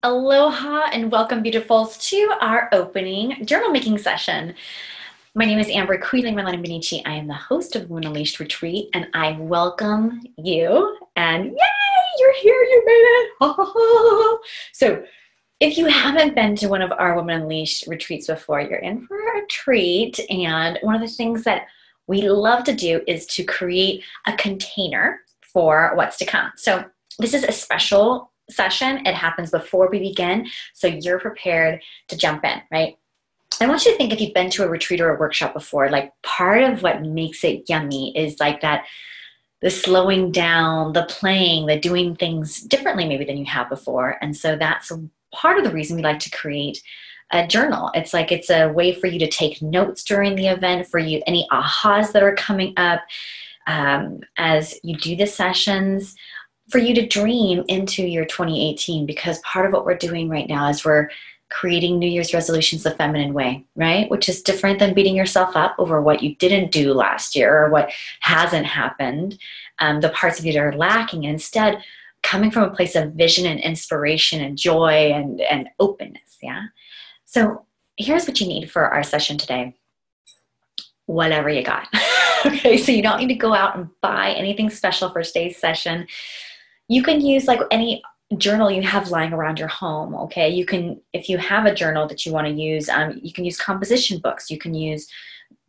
Aloha and welcome, beautifuls, to our opening journal making session. My name is Amber Queeling Milani Benici. I am the host of Women Unleashed Retreat, and I welcome you. And yay, you're here, you made it. So, if you haven't been to one of our Women Unleashed retreats before, you're in for a treat. And one of the things that we love to do is to create a container for what's to come. So, this is a special session. It happens before we begin, so you're prepared to jump in, right? I want you to think, if you've been to a retreat or a workshop before, like part of what makes it yummy is like that, the slowing down, the playing, the doing things differently maybe than you have before. And so that's part of the reason we like to create a journal. It's like it's a way for you to take notes during the event, for you, any ahas that are coming up as you do the sessions, for you to dream into your 2018, because part of what we're doing right now is we're creating New Year's resolutions the feminine way, right? Which is different than beating yourself up over what you didn't do last year or what hasn't happened, the parts of you that are lacking, and instead coming from a place of vision and inspiration and joy and openness, yeah? So here's what you need for our session today. Whatever you got. Okay, so you don't need to go out and buy anything special for today's session. You can use like any journal you have lying around your home, okay? You can, if you have a journal that you want to use, you can use composition books. You can use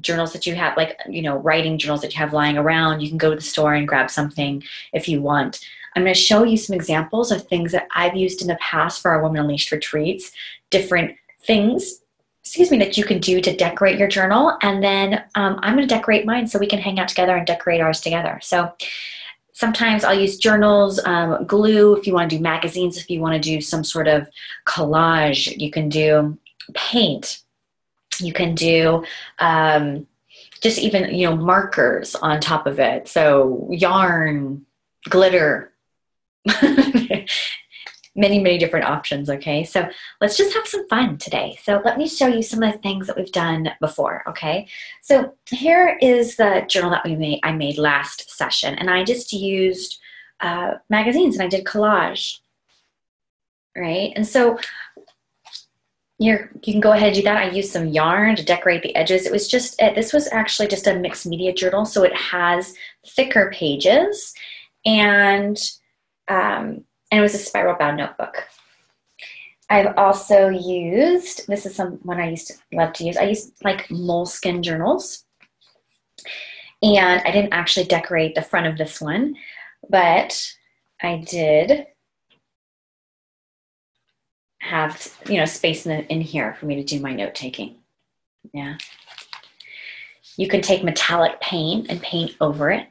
journals that you have, like, you know, writing journals that you have lying around. You can go to the store and grab something if you want. I'm going to show you some examples of things that I've used in the past for our Women Unleashed retreats, different things, that you can do to decorate your journal. And then I'm going to decorate mine so we can hang out together and decorate ours together. So sometimes I'll use journals, glue, if you want to do magazines, if you want to do some sort of collage. You can do paint. You can do just even, markers on top of it. So yarn, glitter, many, many different options, okay? So let's just have some fun today. So let me show you some of the things that we've done before, okay? So here is the journal that I made last session, and I just used magazines and I did collage, right? And so you can go ahead and do that. I used some yarn to decorate the edges. It was just, this was actually just a mixed media journal, so it has thicker pages, and it was a spiral bound notebook. I've also used, this is one I used to love to use. I used like moleskin journals. And I didn't actually decorate the front of this one, but I did have, space in here for me to do my note taking. Yeah. You can take metallic paint and paint over it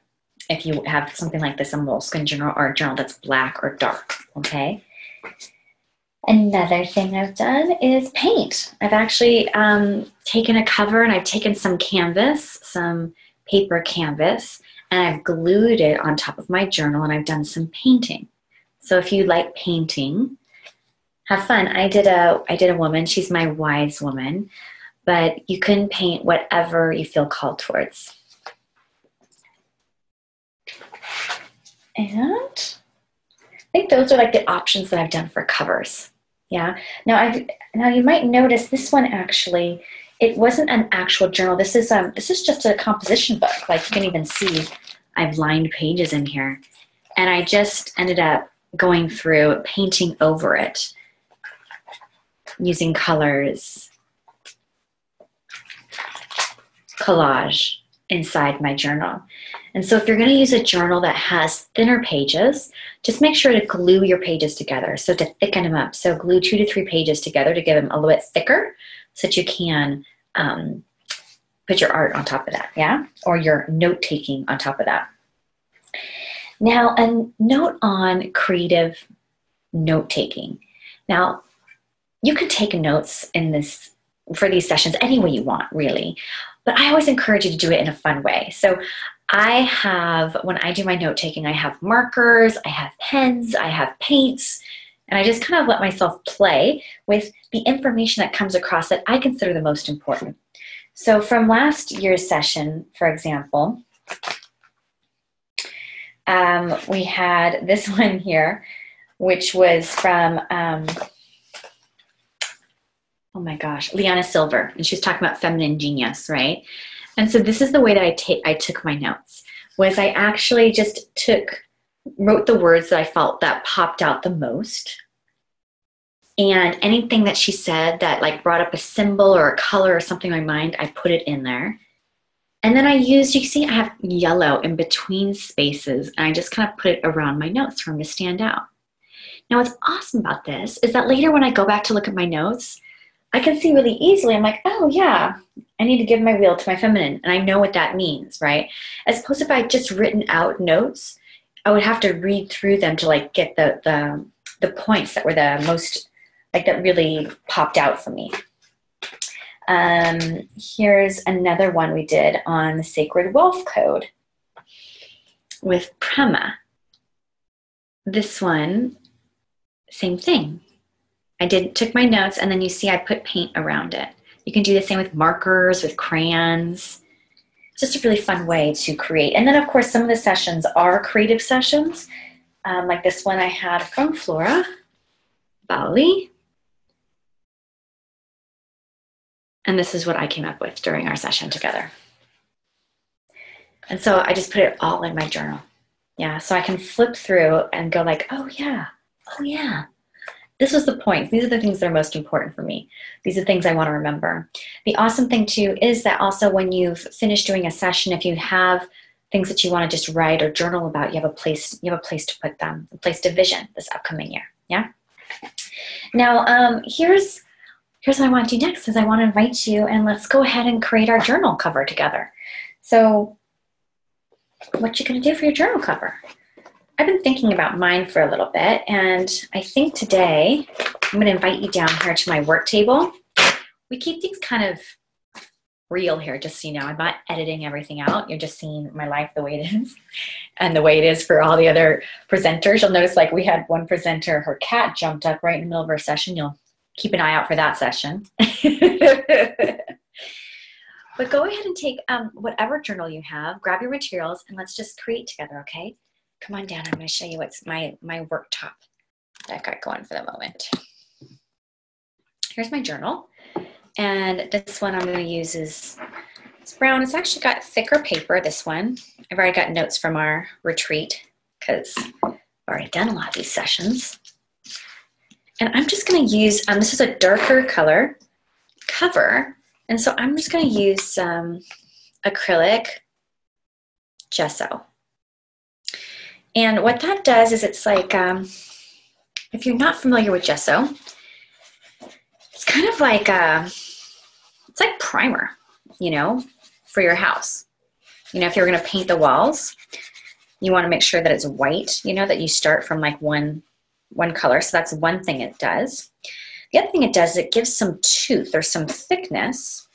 if you have something like this, a moleskin journal or a journal that's black or dark, okay? Another thing I've done is paint. I've actually taken a cover and I've taken some canvas, some paper canvas, and I've glued it on top of my journal, and I've done some painting. So if you like painting, have fun. I did a woman, she's my wise woman, but you can paint whatever you feel called towards. And I think those are like the options that I've done for covers. Yeah. Now you might notice this one actually, it wasn't an actual journal. This is just a composition book. Like you can even see I've lined pages in here. And I just ended up going through painting over it using colors, collage inside my journal. And so if you're going to use a journal that has thinner pages, just make sure to glue your pages together, so to thicken them up. So glue 2 to 3 pages together to get them a little bit thicker so that you can put your art on top of that, yeah? Or your note-taking on top of that. Now, a note on creative note-taking. Now, you can take notes for these sessions any way you want, really. But I always encourage you to do it in a fun way. So when I do my note-taking, I have markers, I have pens, I have paints, and I just kind of let myself play with the information that comes across that I consider the most important. So from last year's session, for example, we had this one here, which was from oh my gosh, Liana Silver, and she was talking about feminine genius, right? And so this is the way that I took my notes, was I actually just wrote the words that I felt that popped out the most. And anything that she said that like brought up a symbol or a color or something in my mind, I put it in there. And then you can see I have yellow in between spaces, and I just kind of put it around my notes for them to stand out. Now what's awesome about this is that later when I go back to look at my notes, I can see really easily, I'm like, oh yeah, I need to give my wheel to my feminine, and I know what that means, right? As opposed to if I had just written out notes, I would have to read through them to like get the points that were the most, like that really popped out for me. Here's another one we did on the Sacred Wealth Code with Prema. This one, same thing. I took my notes, and then you see I put paint around it. You can do the same with markers, with crayons. It's just a really fun way to create. And then of course some of the sessions are creative sessions, like this one I had from Flora Bali. And this is what I came up with during our session together. And so I just put it all in my journal. Yeah, so I can flip through and go like, oh yeah, this was the point. These are the things that are most important for me. These are the things I want to remember. The awesome thing too is that also when you've finished doing a session, if you have things that you want to just write or journal about, you have a place to put them, a place to vision this upcoming year. Yeah. Now, here's what I want to do next is I want to invite you, and let's go ahead and create our journal cover together. So what you going to do for your journal cover? I've been thinking about mine for a little bit, and I think today I'm going to invite you down here to my work table. We keep things kind of real here, just so you know. I'm not editing everything out. You're just seeing my life the way it is and the way it is for all the other presenters. You'll notice like we had one presenter, her cat jumped up right in the middle of her session. You'll keep an eye out for that session. But go ahead and take whatever journal you have, grab your materials, and let's just create together, okay? Come on down. I'm going to show you what's my worktop that I got going for the moment. Here's my journal. And this one I'm going to use is it's brown. It's actually got thicker paper, this one. I've already got notes from our retreat because I've already done a lot of these sessions. And I'm just going to use, this is a darker color cover. And so I'm just going to use some acrylic gesso. And what that does is it's like, if you're not familiar with gesso, it's kind of like, it's like primer, you know, for your house. You know, if you're going to paint the walls, you want to make sure that it's white, you know, that you start from like one color. So that's one thing it does. The other thing it does is it gives some tooth or some thickness,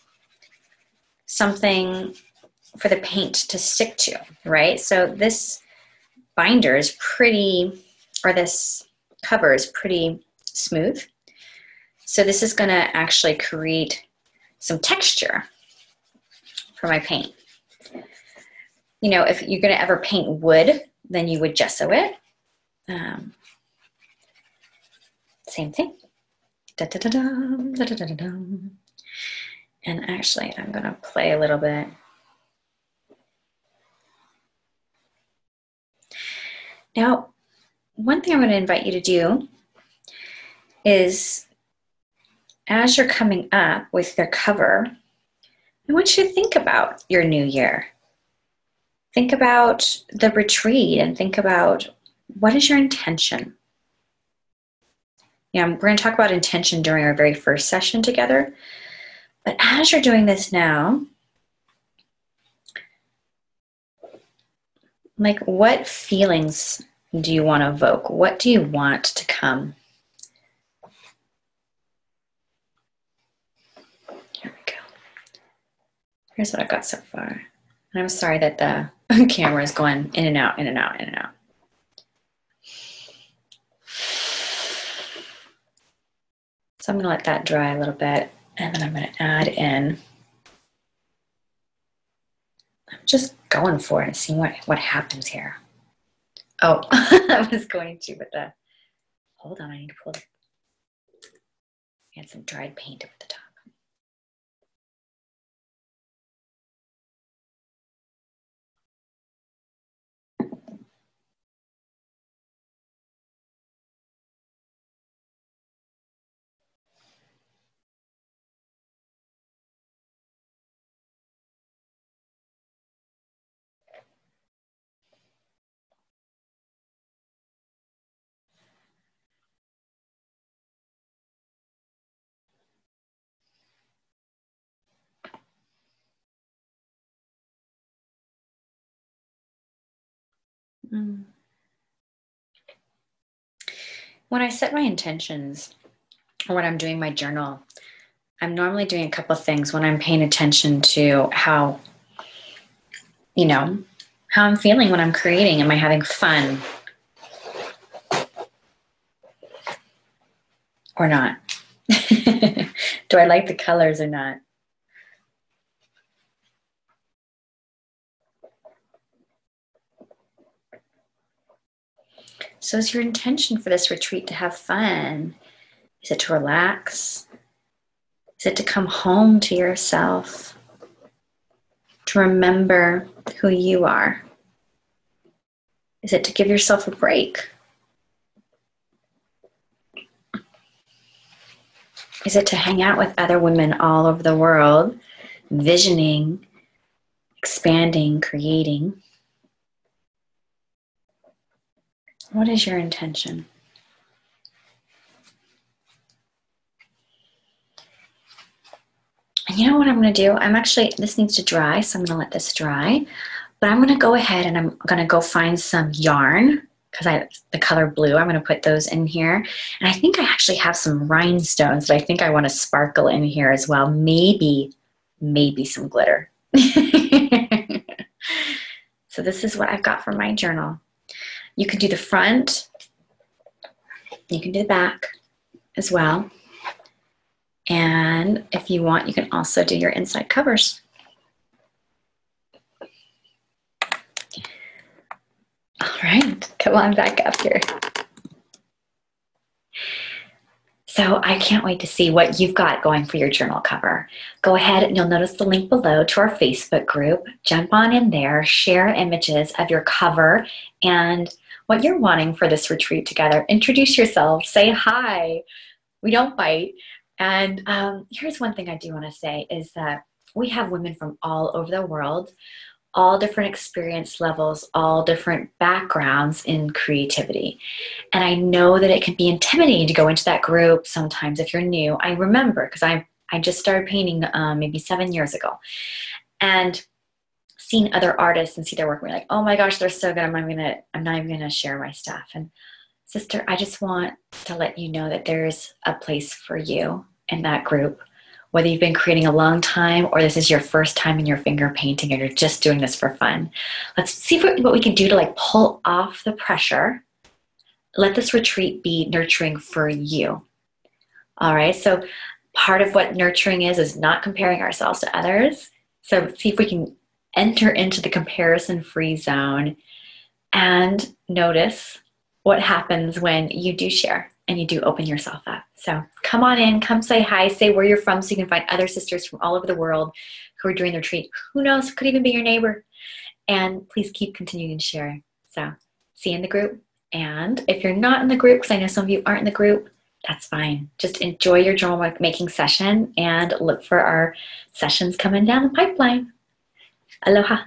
something for the paint to stick to, right? So this binder is pretty, or this cover is pretty smooth. So this is going to actually create some texture for my paint. You know, if you're going to ever paint wood, then you would gesso it. Same thing. Da-da-da-dum, da-da-da-da-dum. And actually, I'm going to play a little bit. Now, one thing I'm going to invite you to do is, as you're coming up with their cover, I want you to think about your new year. Think about the retreat and think about what is your intention. Yeah, we're going to talk about intention during our very first session together. But as you're doing this now, like what feelings do you want to evoke? What do you want to come? Here we go. Here's what I've got so far. And I'm sorry that the camera is going in and out, in and out, in and out. So I'm going to let that dry a little bit, and then I'm going to add in. I'm just going for it and seeing what happens here. Oh, I was going to with the, hold on, I need to pull it. And some dried paint over the top. When I set my intentions or when I'm doing my journal, I'm normally doing a couple of things when I'm paying attention to how I'm feeling when I'm creating. Am I having fun or not? Do I like the colors or not? So is your intention for this retreat to have fun? Is it to relax? Is it to come home to yourself? To remember who you are? Is it to give yourself a break? Is it to hang out with other women all over the world, visioning, expanding, creating? What is your intention? And you know what I'm going to do? This needs to dry, so I'm going to let this dry. But I'm going to go ahead and I'm going to go find some yarn because the color blue, I'm going to put those in here. And I think I actually have some rhinestones that I think I want to sparkle in here as well. Maybe some glitter. So this is what I've got for my journal. You can do the front. You can do the back as well. And if you want, you can also do your inside covers. All right, come on back up here. So I can't wait to see what you've got going for your journal cover. Go ahead and you'll notice the link below to our Facebook group. Jump on in there, share images of your cover and what you're wanting for this retreat together. Introduce yourself, say hi. We don't bite. And here's one thing I do want to say is that we have women from all over the world, all different experience levels, all different backgrounds in creativity. And I know that it can be intimidating to go into that group sometimes if you're new. I remember because I just started painting maybe 7 years ago. And seeing other artists and see their work, we're like, oh my gosh, they're so good. I'm not even gonna share my stuff. And sister, I just want to let you know that there's a place for you in that group, whether you've been creating a long time or this is your first time in your finger painting and you're just doing this for fun. Let's see what we can do to like pull off the pressure. Let this retreat be nurturing for you. All right, so part of what nurturing is not comparing ourselves to others. So see if we can enter into the comparison-free zone and notice what happens when you do share and you do open yourself up. So come on in, come say hi, say where you're from so you can find other sisters from all over the world who are doing the retreat. Who knows, could even be your neighbor. And please keep continuing to share. So see you in the group. And if you're not in the group, because I know some of you aren't in the group, that's fine. Just enjoy your journal making session and look for our sessions coming down the pipeline. Aloha.